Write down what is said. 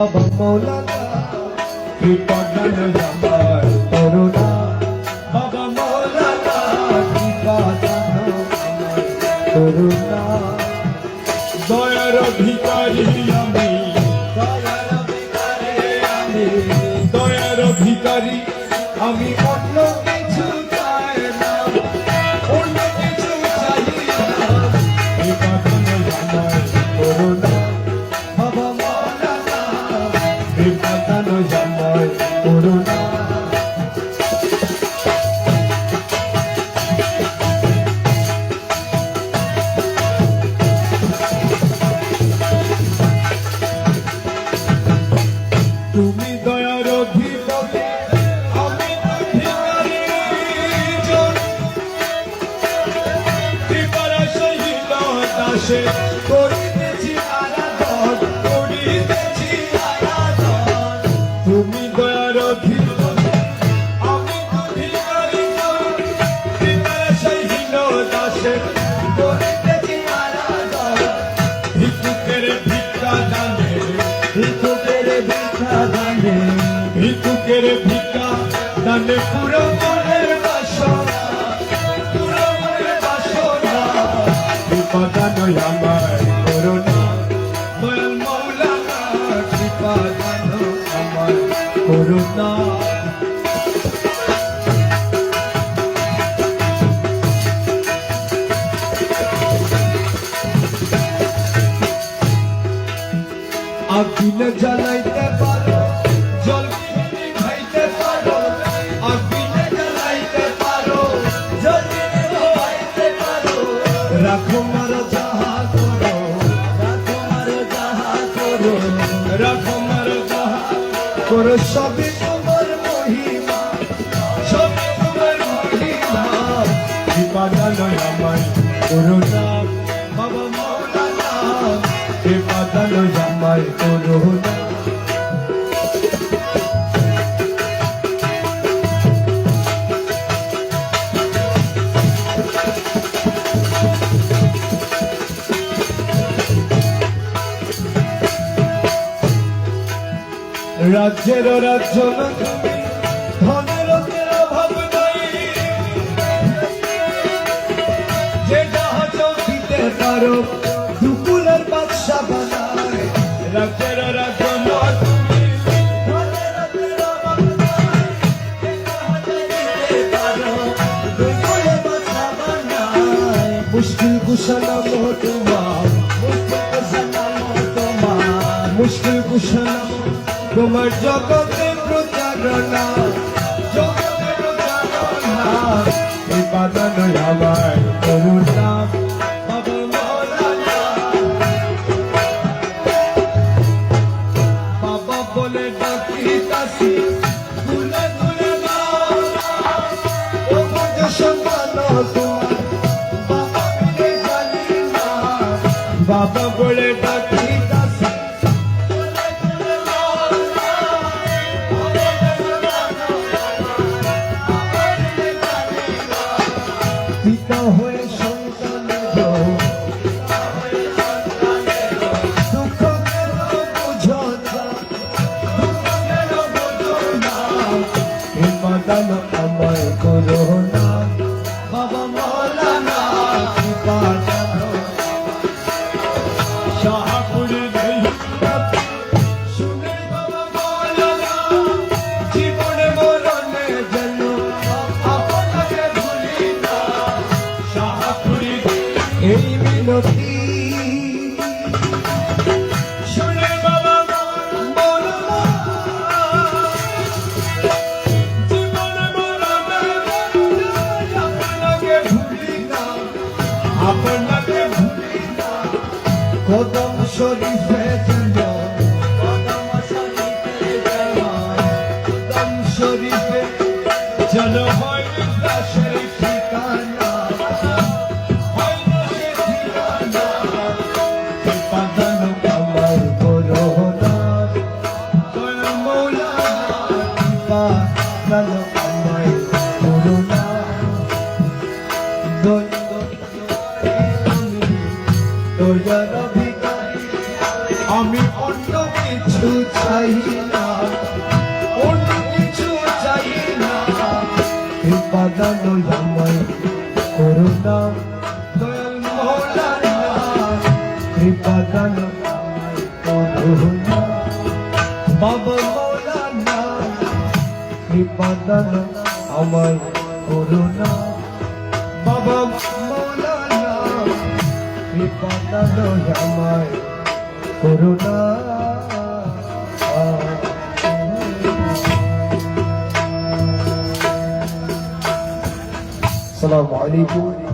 বাবা মৌলানা বিপদন আমার করুণা বাবা মৌলানা বিপদন আমার করুণা দয়ার ভিখারি আমি দয়ার ভিখারি আমি অন্য কিছু চাই না অন্য কিছু চাই না বিপদন আমার করুণা বাবা মৌলানা বিপদন আমার করুণা তুমি দয়ার অধিপতি আমি ভিখারি জন কৃপার সহিত দাসে করিতেছি আরাধন করিতেছি আরাধন তুমি দয়ার অধিপতি আমি ভিখারি জন কৃপার সহিত দাসে করিতেছি আরাধন ভিক্ষুকের ভিক্ষা দানে ভিক্ষুকের ভিক্ষা দানে ভিক্ষুকের ভিক্ষা দানে পুরো মনের বাসনা পুরো মনের বাসনা বিপদান আমার করুণা দয়াল মৌলানা বিপদান আমার করুণা আগুনে জ্বালাইতে পারো জল খাইতে পারো আগুনে জ্বালাইতে পারো জল খাইতে পারো রাখো মার যাহা করো রাখো মার যাহা করো রাখো মার যাহা করো সবই তোমার মহিমা সবই তোমার মহিমা বিপদান আমার করুণা বাবা মৌলানা বিপদান আমার করুণা রাজ্যের রাজ্য তুমি ধনের অভাব নাই যে যাহা দিতে পারো দুকুলের বাদশা বানায় রাজ্যের রাজ্য তুমি ধনের অভাব নাই যে যাহা দিতে পারো দুকুলের বাদশা বানায় মুশকিল কুশালাম তোমার মুশকিল কুশালাম তোমার মুশকিল কুশালাম তোমার জগতে প্রচারণা জগতে প্রচারণা বিপদান আমার করুণা বাবা মৌলানা বাবা বলে ডাকিতাছি দুলে দুলে সম্মান তোমার বাবা বলে জানি না বাবা বলে ডাকিতাছি পিতা হয়ে সন্তানের দুঃখ কেন বুঝো না দুঃখ কেন বুঝো না বিপদান আমার করুণা বাবা মৌলানা বিপদান শাহপুরি শুনে বাবা মৌলানা জীবনে মরণে যেন আপনাকে ভুলি না শাহপুরি এই মিনতি শুনে বাবা মৌলানা জীবনে মরণে চাই না, অন্য কিছু চাই না। কৃপা দান আমায় করুণা দয়াল মৌলানা, কৃপা দান করুণা বাবা মৌলানা, কৃপা দান আমায় করুণা বাবা মৌলানা, কৃপা দান আমায় করুণা। আসসালামু আলাইকুম।